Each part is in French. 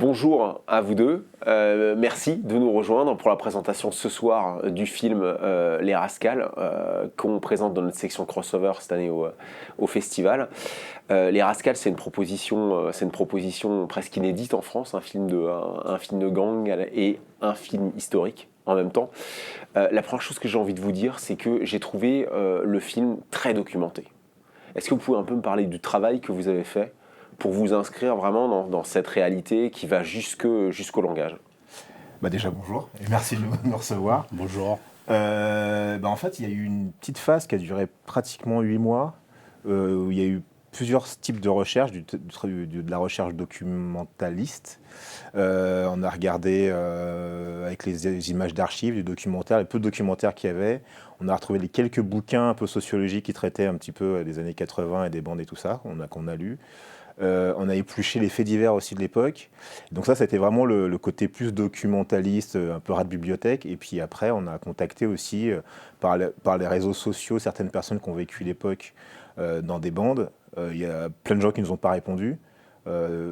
bonjour à vous deux. Merci de nous rejoindre pour la présentation ce soir du film Les Rascals qu'on présente dans notre section crossover cette année au festival. Les Rascals, c'est une proposition presque inédite en France, un film de gang et un film historique en même temps. La première chose que j'ai envie de vous dire, c'est que j'ai trouvé le film très documenté. Est-ce que vous pouvez un peu me parler du travail que vous avez fait pour vous inscrire vraiment dans cette réalité qui va jusqu'au langage? Déjà bonjour et merci de nous recevoir. Bonjour. En fait, il y a eu une petite phase qui a duré pratiquement 8 mois où il y a eu plusieurs types de recherches, de la recherche documentaliste. On a regardé avec les images d'archives, du documentaire, les peu de documentaires qu'il y avait. On a retrouvé les quelques bouquins un peu sociologiques qui traitaient un petit peu des années 80 et des bandes et tout ça qu'on a lu. On a épluché les faits divers aussi de l'époque. Donc ça, c'était vraiment le côté plus documentaliste, un peu rat de bibliothèque. Et puis après, on a contacté aussi par les réseaux sociaux certaines personnes qui ont vécu l'époque dans des bandes. Il y a plein de gens qui ne nous ont pas répondu.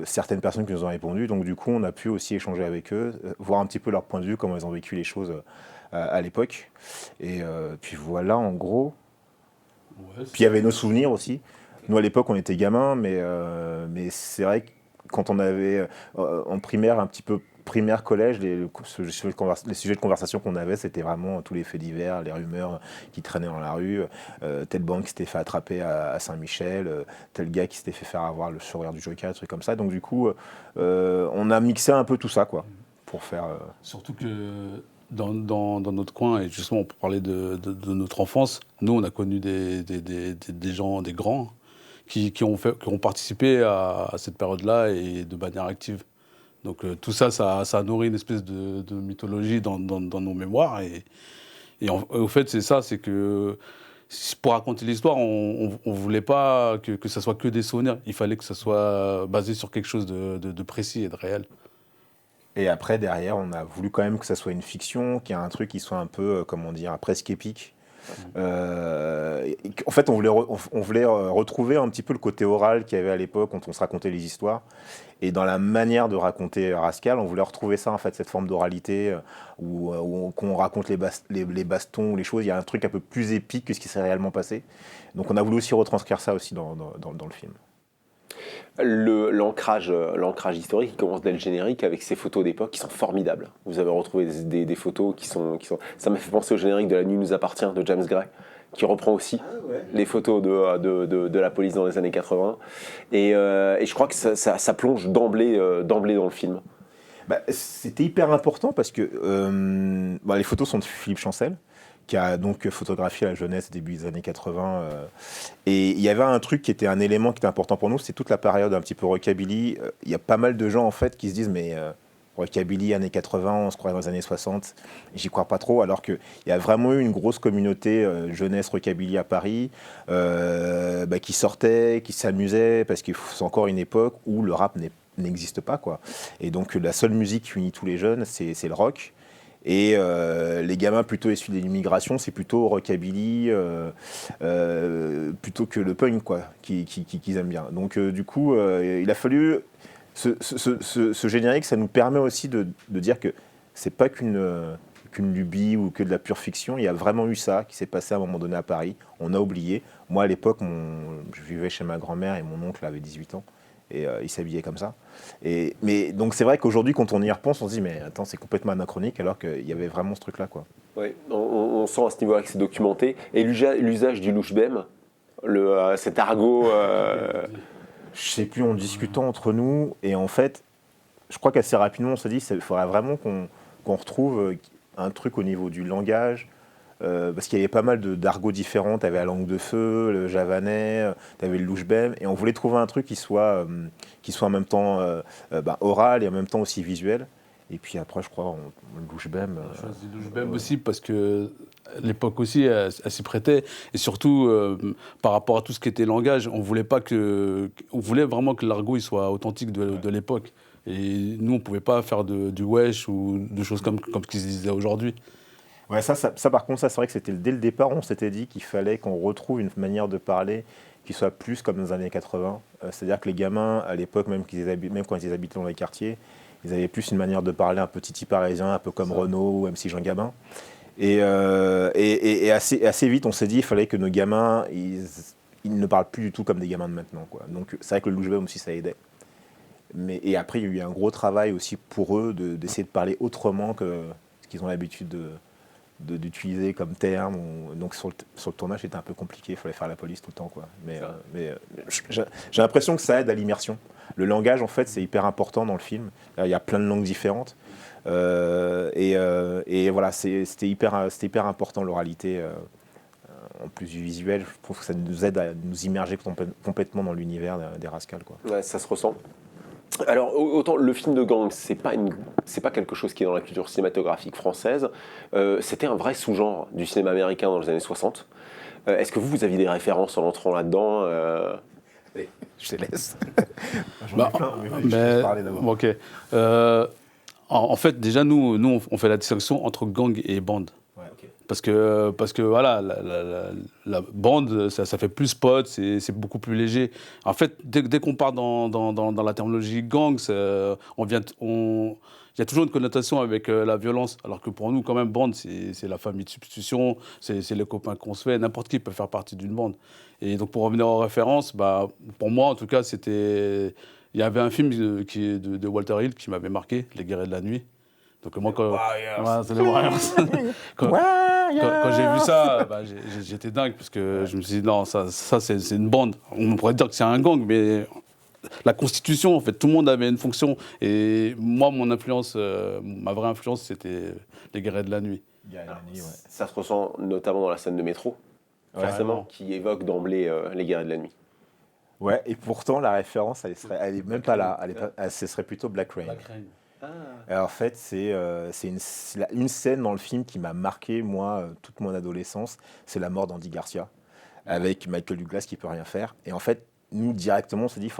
Certaines personnes qui nous ont répondu. Donc du coup, on a pu aussi échanger avec eux, voir un petit peu leur point de vue, comment ils ont vécu les choses à l'époque. Et puis voilà, en gros. Ouais, Puis il y avait nos souvenirs aussi. Nous, à l'époque, on était gamins, mais c'est vrai que quand on avait en primaire, un petit peu primaire, collège, les sujets de conversation qu'on avait, c'était vraiment tous les faits divers, les rumeurs qui traînaient dans la rue, telle banque qui s'était fait attraper à Saint-Michel, tel gars qui s'était fait faire avoir le sourire du Joker, des trucs comme ça. Donc du coup, on a mixé un peu tout ça, quoi, pour faire... Surtout que dans notre coin, et justement pour parler de notre enfance, nous on a connu des gens, des grands, qui ont participé à cette période-là et de manière active. Donc tout ça, ça a nourri une espèce de mythologie dans nos mémoires. Et au fait, c'est ça, c'est que pour raconter l'histoire, on ne voulait pas que ça soit que des souvenirs. Il fallait que ça soit basé sur quelque chose de précis et de réel. Et après, derrière, on a voulu quand même que ça soit une fiction, qu'il y ait un truc qui soit un peu, comment dire, presque épique. En fait, on voulait retrouver un petit peu le côté oral qu'il y avait à l'époque quand on se racontait les histoires. Et dans la manière de raconter Rascal, on voulait retrouver ça, en fait, cette forme d'oralité qu'on raconte les bastons ou les choses. Il y a un truc un peu plus épique que ce qui s'est réellement passé. Donc on a voulu aussi retranscrire ça aussi dans le film. L'ancrage historique, il commence dès le générique avec ces photos d'époque qui sont formidables. Vous avez retrouvé des photos qui sont... Ça m'a fait penser au générique de La nuit nous appartient de James Gray, qui reprend aussi les photos de la police dans les années 80. Et je crois que ça plonge d'emblée dans le film. C'était hyper important parce que les photos sont de Philippe Chancel, qui a donc photographié la jeunesse début des années 80. Et il y avait un truc qui était un élément qui était important pour nous, c'est toute la période un petit peu rockabilly. Il y a pas mal de gens en fait qui se disent mais rockabilly années 80, on se croirait dans les années 60. J'y crois pas trop, alors qu'il y a vraiment eu une grosse communauté jeunesse rockabilly à Paris qui sortait, qui s'amusait, parce que c'est encore une époque où le rap n'existe pas, quoi. Et donc la seule musique qui unit tous les jeunes, c'est le rock. Et les gamins plutôt issus de l'immigration, c'est plutôt rockabilly, plutôt que le punk, quoi, qu'ils aiment bien. Donc du coup, il a fallu... Ce générique, ça nous permet aussi de dire que c'est pas qu'une lubie ou que de la pure fiction. Il y a vraiment eu ça qui s'est passé à un moment donné à Paris. On a oublié. Moi, à l'époque, je vivais chez ma grand-mère et mon oncle avait 18 ans. Et il s'habillait comme ça. Mais donc c'est vrai qu'aujourd'hui, quand on y repense, on se dit mais attends, c'est complètement anachronique, alors qu'il y avait vraiment ce truc-là, quoi. Oui, on sent à ce niveau-là que c'est documenté. Et l'usage du louche-bème, cet argot... Je sais plus, en discutant entre nous, et en fait, je crois qu'assez rapidement, on s'est dit il faudrait vraiment qu'on retrouve un truc au niveau du langage, parce qu'il y avait pas mal d'argots différents. Tu avais la langue de feu, le javanais, tu avais le louche-bème, et on voulait trouver un truc qui soit en même temps oral et en même temps aussi visuel. Et puis après, je crois, le louche-bème... On a choisi le louche-bème aussi parce que l'époque aussi, elle s'y prêtait. Et surtout, par rapport à tout ce qui était langage, on voulait vraiment que l'argot il soit authentique de l'époque. Et nous, on ne pouvait pas faire du wesh ou de choses comme ce qu'ils disaient aujourd'hui. Ouais, ça par contre, ça c'est vrai que c'était dès le départ, on s'était dit qu'il fallait qu'on retrouve une manière de parler qui soit plus comme dans les années 80. C'est-à-dire que les gamins, à l'époque, même quand ils habitaient dans les quartiers, Ils avaient plus une manière de parler un peu titi parisien, un peu comme Renaud ou MC Jean Gabin. Et assez vite, on s'est dit qu'il fallait que nos gamins, ils ne parlent plus du tout comme des gamins de maintenant, quoi. Donc c'est vrai que le louche aussi, ça aidait. Et après, il y a eu un gros travail aussi pour eux d'essayer de parler autrement que ce qu'ils ont l'habitude d'utiliser comme terme. Donc sur le tournage, c'était un peu compliqué, il fallait faire la police tout le temps, quoi. Mais j'ai l'impression que ça aide à l'immersion. Le langage, en fait, c'est hyper important dans le film. Il y a plein de langues différentes. Et voilà, c'était hyper important, l'oralité. En plus du visuel, je trouve que ça nous aide à nous immerger complètement dans l'univers des Rascals, quoi. Ouais, ça se ressent. Alors, autant le film de gang, c'est pas quelque chose qui est dans la culture cinématographique française. C'était un vrai sous-genre du cinéma américain dans les années 60. Est-ce que vous aviez des références en entrant là-dedans Je te laisse. Bah, Je vais parler d'abord. ok. En fait, déjà, nous, on fait la distinction entre gang et bande. Ouais, ok. Parce que voilà, la bande, ça fait plus potes, c'est beaucoup plus léger. En fait, dès qu'on part dans la terminologie gang, il y a toujours une connotation avec la violence. Alors que pour nous, quand même, bande, c'est la famille de substitution, c'est les copains qu'on se fait. N'importe qui peut faire partie d'une bande. Et donc, pour revenir aux références, bah, pour moi, en tout cas, il y avait un film de Walter Hill qui m'avait marqué, Les Guerriers de la Nuit. Donc moi, quand c'est les Warriors. Quand j'ai vu ça, bah, j'étais dingue parce que je me suis dit non, ça c'est une bande. On pourrait dire que c'est un gang, mais la constitution, en fait, tout le monde avait une fonction. Et moi, mon influence, ma vraie influence, c'était les Guerriers de la Nuit. Ça se ressent notamment dans la scène de métro, forcément, qui évoque d'emblée les guerriers de la nuit. Ouais, et pourtant la référence, elle est même pas là. Ce serait plutôt Black Rain. Alors, en fait, c'est une scène dans le film qui m'a marqué, moi, toute mon adolescence. C'est la mort d'Andy Garcia, avec Michael Douglas qui peut rien faire. Et en fait, nous, directement, on s'est dit qu'il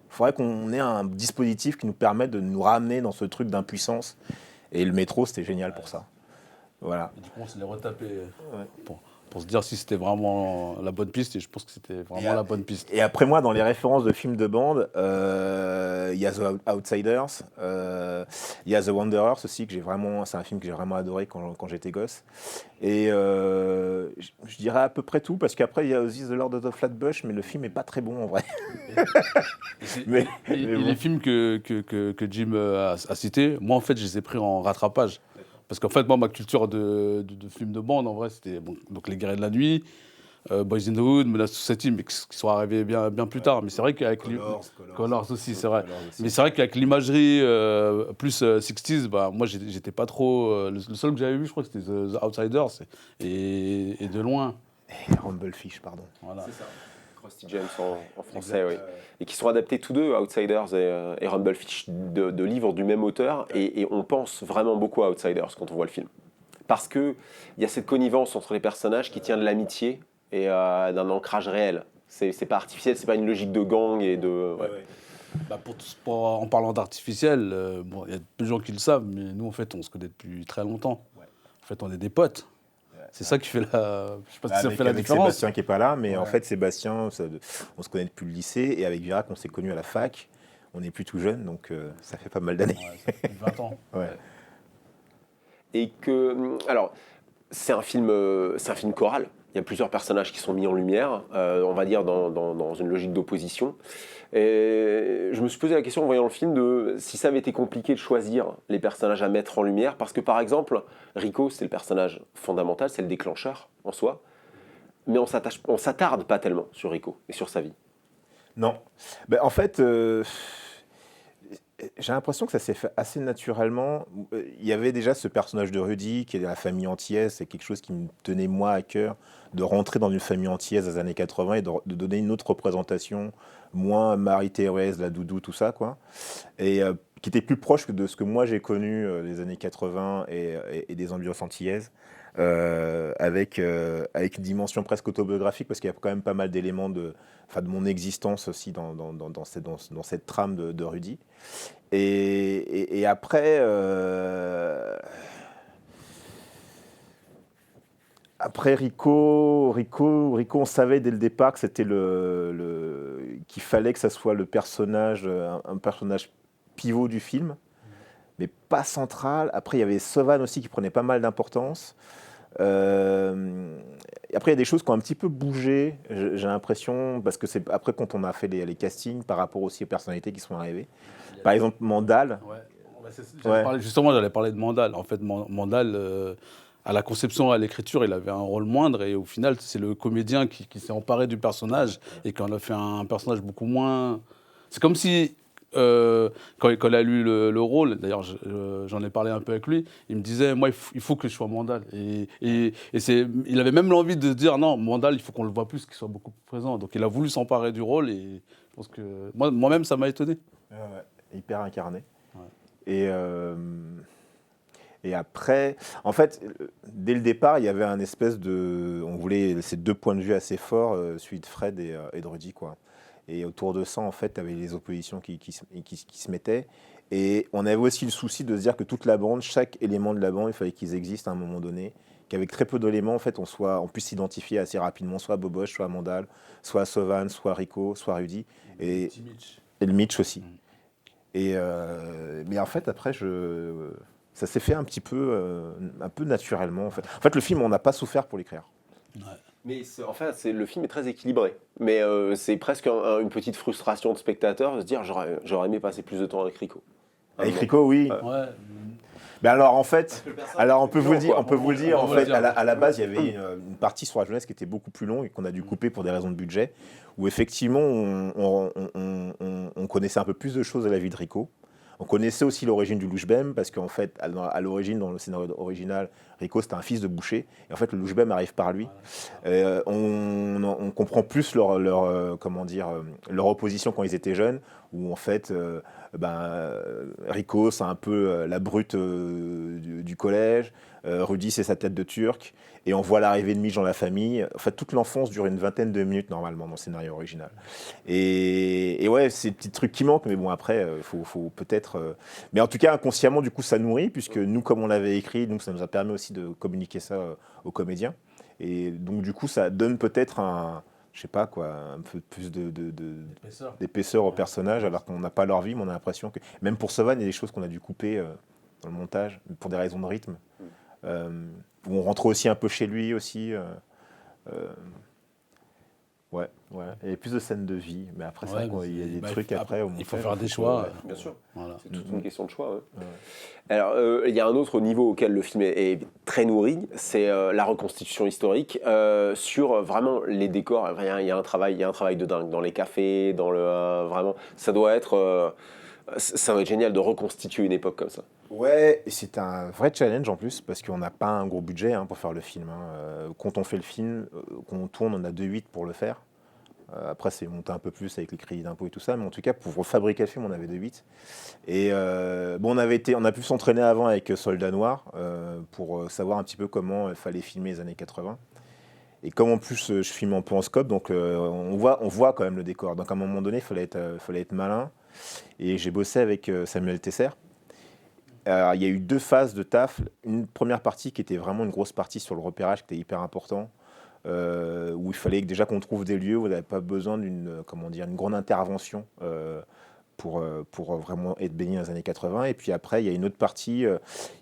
faudrait qu'on ait un dispositif qui nous permette de nous ramener dans ce truc d'impuissance. Et le métro, c'était génial pour ça. Voilà. Et du coup, on se l'est retapé pour se dire si c'était vraiment la bonne piste. Et je pense que c'était vraiment la bonne piste. Et après, moi, dans les références de films de bande, il y a The Outsiders, il y a The Wanderers aussi, c'est un film que j'ai vraiment adoré quand j'étais gosse. Et je dirais à peu près tout, parce qu'après, il y a aussi The Lord of the Flatbush, mais le film n'est pas très bon en vrai. Les films que Jim a cités, moi, en fait, je les ai pris en rattrapage. Parce qu'en fait, moi, ma culture de films de bande, en vrai, c'était donc Les Guerriers de la Nuit, Boys in the Hood, Menace to Society, mais qui sont arrivés bien plus tard. Mais c'est vrai qu'avec Colors aussi, c'est vrai. Mais c'est vrai qu'avec l'imagerie plus 60s, bah, moi, j'étais pas trop. Le seul que j'avais vu, je crois que c'était The Outsiders, et de loin. Et Rumblefish, pardon. Voilà. C'est ça. Krusty James en français, oui. Et qui sont adaptés tous deux, Outsiders et Rumblefish, de livres du même auteur. Et on pense vraiment beaucoup à Outsiders quand on voit le film. Parce qu'il y a cette connivence entre les personnages qui tient de l'amitié et d'un ancrage réel. C'est pas artificiel, c'est pas une logique de gang et de... Ouais. Bah en parlant d'artificiel, il y a peu de gens qui le savent, mais nous, en fait, on se connaît depuis très longtemps. Ouais. En fait, on est des potes. C'est ça qui fait la... Je sais pas si ça fait la différence. Sébastien qui n'est pas là, mais en fait, Sébastien, on se connaît depuis le lycée, et avec Virac, on s'est connus à la fac. On n'est plus tout jeune, donc ça fait pas mal d'années. Ouais, ça fait 20 ans. Ouais. Et que... Alors, c'est un film choral. Il y a plusieurs personnages qui sont mis en lumière, on va dire dans une logique d'opposition. Et je me suis posé la question en voyant le film de si ça avait été compliqué de choisir les personnages à mettre en lumière, parce que par exemple, Rico, c'est le personnage fondamental, c'est le déclencheur en soi, mais on s'attarde pas tellement sur Rico et sur sa vie. Non. Ben, en fait, j'ai l'impression que ça s'est fait assez naturellement. Il y avait déjà ce personnage de Rudy, qui est de la famille antillaise. C'est quelque chose qui me tenait, moi, à cœur, de rentrer dans une famille antillaise des années 80 et de donner une autre représentation, moins Marie-Thérèse, la doudou, tout ça, quoi. Et qui était plus proche de ce que moi j'ai connu des années 80 et des ambiances antillaises. Avec une dimension presque autobiographique, parce qu'il y a quand même pas mal d'éléments de mon existence aussi dans cette trame de Rudy. Et après, Rico, on savait dès le départ que c'était qu'il fallait que ça soit le personnage, un personnage pivot du film. mais pas central. Après, il y avait Sovan aussi qui prenait pas mal d'importance. Et après, il y a des choses qui ont un petit peu bougé, j'ai l'impression, parce que c'est après quand on a fait les castings par rapport aussi aux personnalités qui sont arrivées. Par exemple, Mandal. Ouais. Ouais. J'allais parler de Mandal. En fait, Mandal, à la conception, à l'écriture, il avait un rôle moindre et au final, c'est le comédien qui s'est emparé du personnage et qui en a fait un personnage beaucoup moins. C'est comme si, quand il a lu le rôle, d'ailleurs, j'en ai parlé un peu avec lui, il me disait, moi, il faut que je sois Mandal. Il avait même l'envie de se dire, non, Mandal, il faut qu'on le voit plus, qu'il soit beaucoup plus présent. Donc il a voulu s'emparer du rôle et je pense que moi-même, ça m'a étonné. Ouais, hyper incarné. Ouais. Et après, en fait, dès le départ, il y avait un espèce de. On voulait ces deux points de vue assez forts, celui de Fred et de Rudy, quoi. Et autour de ça, en fait, tu avais les oppositions qui se mettaient. Et on avait aussi le souci de se dire que toute la bande, chaque élément de la bande, il fallait qu'ils existent à un moment donné. Qu'avec très peu d'éléments, en fait, on puisse s'identifier assez rapidement, soit à Boboche, soit à Mandal, soit à Sovan, soit à Rico, soit à Rudy. Et le Mitch aussi. Mais en fait, après, ça s'est fait un peu naturellement. En fait, le film, on n'a pas souffert pour l'écrire. Ouais. Mais en fait, le film est très équilibré. Mais c'est presque une petite frustration de spectateur de se dire j'aurais aimé passer plus de temps avec Rico. Avec Rico, oui. Ouais. Mais alors, en fait, on peut vous le dire, On en peut le fait, dire. à la base, il y avait une partie sur la jeunesse qui était beaucoup plus longue et qu'on a dû couper pour des raisons de budget, où effectivement, on connaissait un peu plus de choses de la vie de Rico. On connaissait aussi l'origine du Louchbem, parce qu'en fait, à l'origine, dans le scénario original, Rico, c'était un fils de boucher. Et en fait, le Louchbem arrive par lui. On comprend plus leur opposition quand ils étaient jeunes, où en fait, Rico, c'est un peu la brute du collège. Rudy, c'est sa tête de Turc. Et on voit l'arrivée de Mitch dans la famille. En fait, toute l'enfance dure une vingtaine de minutes, normalement, dans le scénario original. Et ouais, c'est des petits trucs qui manquent, mais bon, après, faut peut-être... Mais en tout cas, inconsciemment, du coup, ça nourrit, puisque nous, comme on l'avait écrit, donc ça nous a permis aussi de communiquer ça aux comédiens. Et donc, du coup, ça donne peut-être je sais pas quoi, un peu plus d'épaisseur au personnage, alors qu'on n'a pas leur vie, mais on a l'impression que... Même pour Sovan, il y a des choses qu'on a dû couper dans le montage, pour des raisons de rythme. Où on rentre aussi un peu chez lui aussi. Ouais. Il y a plus de scènes de vie, mais après, c'est vrai qu'il y a des trucs après au montage. Il faut faire des choix. Bien sûr. Voilà. C'est toute une question de choix. Ouais. Alors, il y a un autre niveau auquel le film est très nourri, c'est la reconstitution historique sur vraiment les décors. Il y a un travail de dingue dans les cafés, vraiment. Ça doit être génial de reconstituer une époque comme ça. Ouais, et c'est un vrai challenge en plus, parce qu'on n'a pas un gros budget pour faire le film. Quand on fait le film, quand on tourne, on a 2,8 pour le faire. Après, c'est monté un peu plus avec les crédits d'impôt et tout ça, mais en tout cas, pour fabriquer le film, on avait 2,8. Et on a pu s'entraîner avant avec Soldat Noir pour savoir un petit peu comment il fallait filmer les années 80. Et comme en plus je filme un peu en scope, donc on voit quand même le décor. Donc à un moment donné, il fallait être malin. Et j'ai bossé avec Samuel Tesser. Alors, il y a eu 2 phases de taf. Une première partie qui était vraiment une grosse partie sur le repérage, qui était hyper important, où il fallait déjà qu'on trouve des lieux où on n'avait pas besoin d'une grande intervention pour vraiment être baigné dans les années 80. Et puis après, il y a une autre partie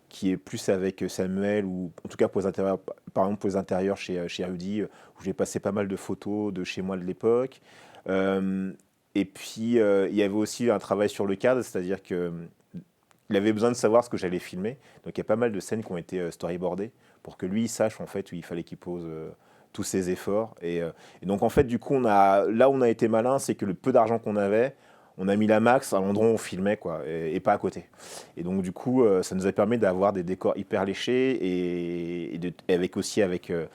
qui est plus avec Samuel, ou en tout cas pour les intérieurs, par exemple pour les intérieurs chez Rudy, où j'ai passé pas mal de photos de chez moi de l'époque. Et puis, il y avait aussi un travail sur le cadre, c'est-à-dire que il avait besoin de savoir ce que j'allais filmer. Donc il y a pas mal de scènes qui ont été storyboardées pour que lui il sache en fait où il fallait qu'il pose tous ses efforts. Et donc en fait du coup on a été malin, c'est que le peu d'argent qu'on avait, on a mis la max à l'endroit où on filmait quoi, et pas à côté. Et donc du coup ça nous a permis d'avoir des décors hyper léchés et avec le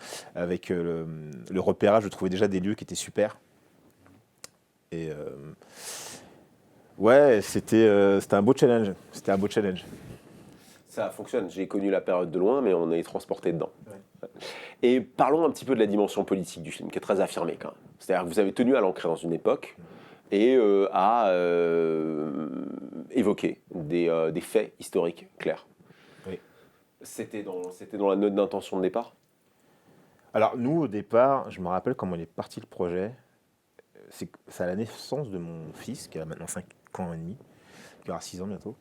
repérage, de trouver déjà des lieux qui étaient super. Et ouais, c'était un beau challenge. C'était un beau challenge. Ça fonctionne. J'ai connu la période de loin, mais on est transporté dedans. Ouais. Et parlons un petit peu de la dimension politique du film, qui est très affirmée quand même. C'est-à-dire que vous avez tenu à l'ancrer dans une époque et à évoquer des faits historiques clairs. Oui. C'était dans la note d'intention de départ. Alors nous, au départ, je me rappelle comment il est parti le projet. C'est à la naissance de mon fils, qui a maintenant 5 ans et demi, qui aura 6 ans bientôt.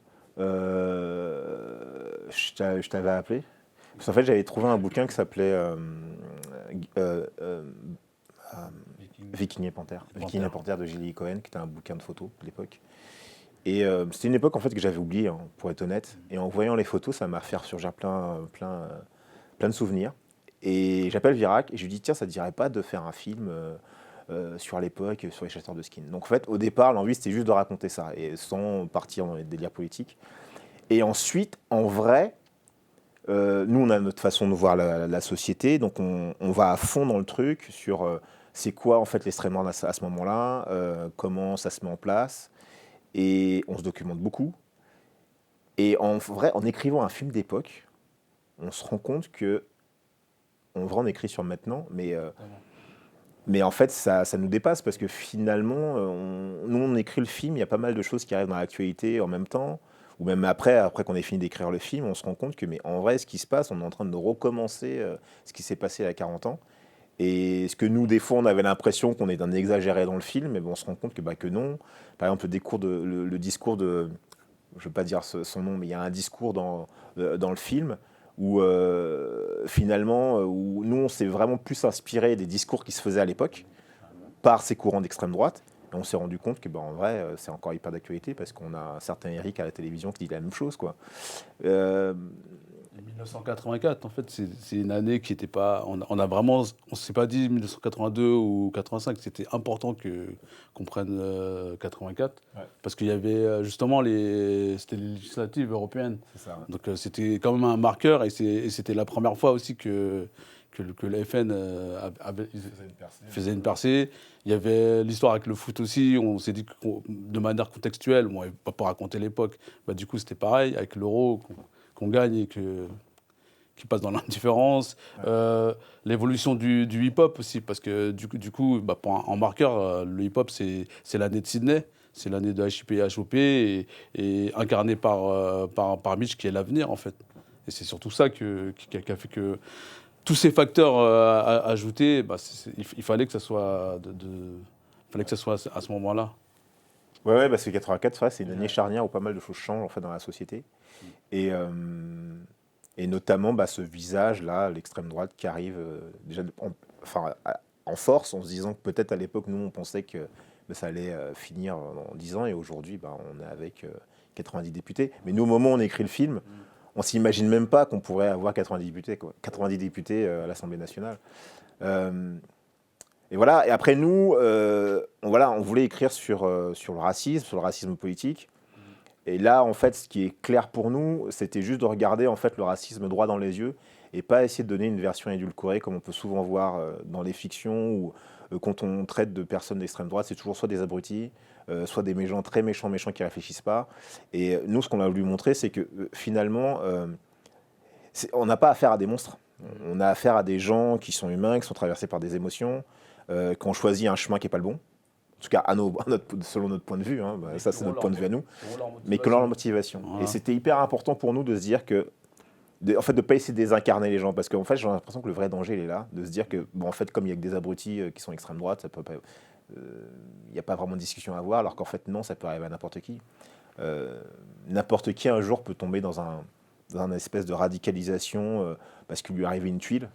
je t'avais appelé. Parce qu'en fait, j'avais trouvé un bouquin qui s'appelait Viking et Panthère. Viking et Panthère de Gilly Cohen, qui était un bouquin de photos de l'époque. Et c'était une époque en fait que j'avais oubliée, hein, pour être honnête. Et en voyant les photos, ça m'a fait ressurgir plein de souvenirs. Et j'appelle Virac et je lui dis tiens, ça ne te dirait pas de faire un film sur l'époque, sur les chasseurs de skins. Donc en fait, au départ, l'envie c'était juste de raconter ça, et sans partir dans les délires politiques. Et ensuite, en vrai, nous on a notre façon de voir la société, donc on va à fond dans le truc sur c'est quoi en fait l'extrême droite à ce moment-là, comment ça se met en place, et on se documente beaucoup. Et en vrai, en écrivant un film d'époque, on se rend compte que, en vrai, on écrit sur maintenant, mais en fait, ça nous dépasse parce que finalement, nous, on écrit le film, il y a pas mal de choses qui arrivent dans l'actualité en même temps, ou même après qu'on ait fini d'écrire le film, on se rend compte que, mais en vrai, ce qui se passe, on est en train de recommencer ce qui s'est passé il y a 40 ans. Et ce que nous, des fois, on avait l'impression qu'on est un exagéré dans le film, mais bon, on se rend compte que non. Par exemple, le discours de, je ne veux pas dire son nom, mais il y a un discours dans le film où finalement, où nous, on s'est vraiment plus inspiré des discours qui se faisaient à l'époque par ces courants d'extrême droite. Et on s'est rendu compte que, en vrai, c'est encore hyper d'actualité parce qu'on a un certain Eric à la télévision qui dit la même chose, quoi. 1984, en fait, c'est une année qui n'était pas. On s'est pas dit 1982 ou 85. C'était important qu'on prenne 84, parce qu'il y avait justement c'était les législatives européennes. C'est ça. Donc c'était quand même un marqueur, et c'était la première fois aussi que le FN faisait une percée. Il y avait l'histoire avec le foot aussi. On s'est dit que de manière contextuelle, pas pour raconter l'époque, du coup c'était pareil avec l'euro qu'on gagne et qui passe dans l'indifférence. L'évolution du hip-hop aussi, parce que du coup en marqueur, le hip-hop c'est l'année de Sydney, c'est l'année de HIP et HOP, et incarné par Mitch, qui est l'avenir en fait. Et c'est surtout ça qui a fait que tous ces facteurs ajoutés, il fallait que ça soit à ce moment-là. Ouais, parce que 84, c'est une année charnière où pas mal de choses changent en fait dans la société. Et notamment ce visage-là, l'extrême droite qui arrive déjà en force, en se disant que peut-être à l'époque, nous, on pensait que ça allait finir en 10 ans, et aujourd'hui, on est avec 90 députés. Mais nous, au moment où on écrit le film, on s'imagine même pas qu'on pourrait avoir 90 députés, quoi. 90 députés à l'Assemblée nationale. Et voilà. Et après, nous, on voulait écrire sur le racisme politique. Et là, en fait, ce qui est clair pour nous, c'était juste de regarder en fait le racisme droit dans les yeux, et pas essayer de donner une version édulcorée comme on peut souvent voir dans les fictions, ou quand on traite de personnes d'extrême droite, c'est toujours soit des abrutis, soit des méchants très méchants qui réfléchissent pas. Et nous, ce qu'on a voulu montrer, c'est que finalement, on n'a pas affaire à des monstres. On a affaire à des gens qui sont humains, qui sont traversés par des émotions, qui ont choisi un chemin qui n'est pas le bon. En tout cas, selon notre point de vue, hein, ça c'est notre point de vue à nous, mais que leur motivation. Voilà. Et c'était hyper important pour nous de se dire que, en fait, de ne pas essayer de désincarner les gens, parce qu'en fait, j'ai l'impression que le vrai danger, il est là, de se dire que, en fait, comme il y a que des abrutis qui sont extrême droite, il n'y a pas vraiment de discussion à avoir, alors qu'en fait, non, ça peut arriver à n'importe qui. N'importe qui, un jour, peut tomber dans un espèce de radicalisation parce qu'il lui arrive une tuile.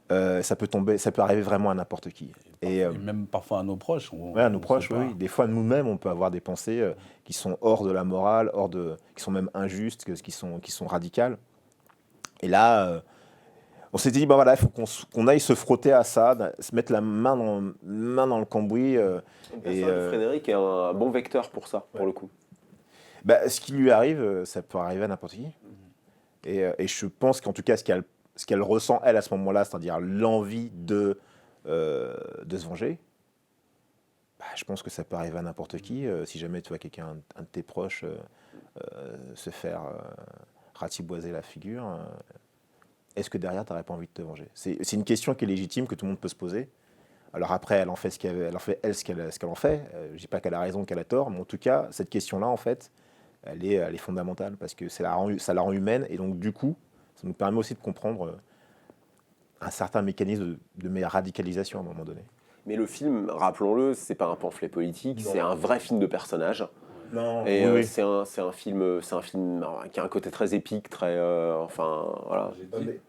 Ça peut arriver vraiment à n'importe qui. Et même parfois à nos proches. À nos proches, oui. Des fois, nous-mêmes, on peut avoir des pensées qui sont hors de la morale, qui sont même injustes, qui sont radicales. Et là, on s'est dit, il faut qu'on aille se frotter à ça, se mettre la main dans le cambouis. Frédéric est un bon vecteur pour ça, pour le coup. Ce qui lui arrive, ça peut arriver à n'importe qui. Et je pense qu'en tout cas, ce qu'elle ressent, elle, à ce moment-là, c'est-à-dire l'envie de se venger, je pense que ça peut arriver à n'importe qui. Si jamais tu vois quelqu'un, un de tes proches, se faire ratiboiser la figure, est-ce que derrière, tu n'aurais pas envie de te venger ? C'est une question qui est légitime, que tout le monde peut se poser. Alors après, elle en fait ce qu'elle en fait. Je ne dis pas qu'elle a raison, qu'elle a tort, mais en tout cas, cette question-là, en fait, elle est fondamentale, parce que ça la rend humaine, et donc du coup, ça nous permet aussi de comprendre un certain mécanisme de radicalisation à un moment donné. Mais le film, rappelons-le, c'est pas un pamphlet politique, c'est un vrai film de personnage. Non, Et oui. c'est un film qui a un côté très épique, très, enfin, voilà.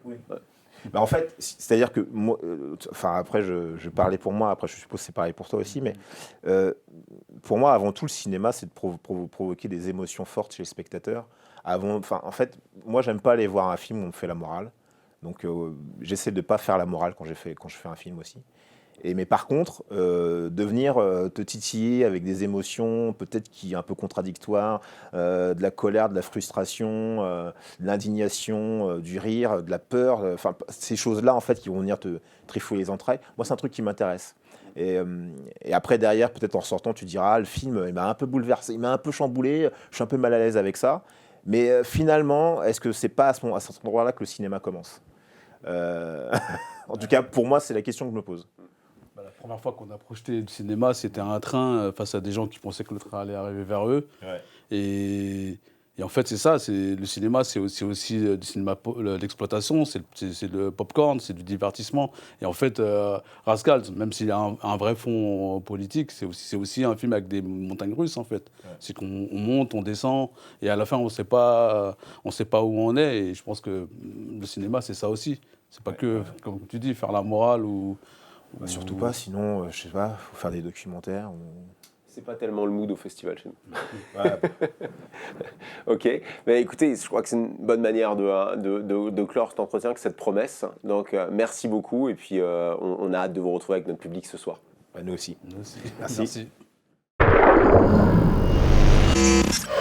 Oui. Bah, en fait, c'est-à-dire que moi, enfin après je parlais pour moi, après je suppose que c'est pareil pour toi aussi, mais pour moi avant tout le cinéma c'est de provoquer des émotions fortes chez les spectateurs. Enfin en fait, moi j'aime pas aller voir un film où on me fait la morale, donc j'essaie de pas faire la morale quand je fais un film aussi. Mais par contre, de venir te titiller avec des émotions peut-être qui sont un peu contradictoires, de la colère, de la frustration, de l'indignation, du rire, de la peur, enfin ces choses-là en fait qui vont venir te trifouiller les entrailles. Moi, c'est un truc qui m'intéresse. Et après derrière, peut-être en sortant, tu diras, ah, le film, il m'a un peu bouleversé, il m'a un peu chamboulé, je suis un peu mal à l'aise avec ça. Mais finalement, est-ce que c'est pas à cet endroit-là que le cinéma commence? En tout cas, pour moi, c'est la question que je me pose. Bah, la première fois qu'on a projeté le cinéma, c'était un train face à des gens qui pensaient que le train allait arriver vers eux. Ouais. Et en fait, c'est ça. Le cinéma, c'est aussi du cinéma, l'exploitation, c'est le popcorn, c'est du divertissement. Et en fait, Rascal, même s'il a un vrai fond politique, c'est aussi un film avec des montagnes russes, en fait. Ouais. C'est qu'on monte, on descend, et à la fin, on sait pas où on est. Et je pense que le cinéma, c'est ça aussi. C'est pas que, comme tu dis, faire la morale ou... Bah, surtout pas, sinon, je sais pas, faut faire des documentaires. C'est pas tellement le mood au festival chez nous. Ouais. Ok, mais écoutez, je crois que c'est une bonne manière de clore cet entretien, que cette promesse. Donc merci beaucoup, et puis on a hâte de vous retrouver avec notre public ce soir. Bah, nous aussi. Nous aussi. Merci. Merci.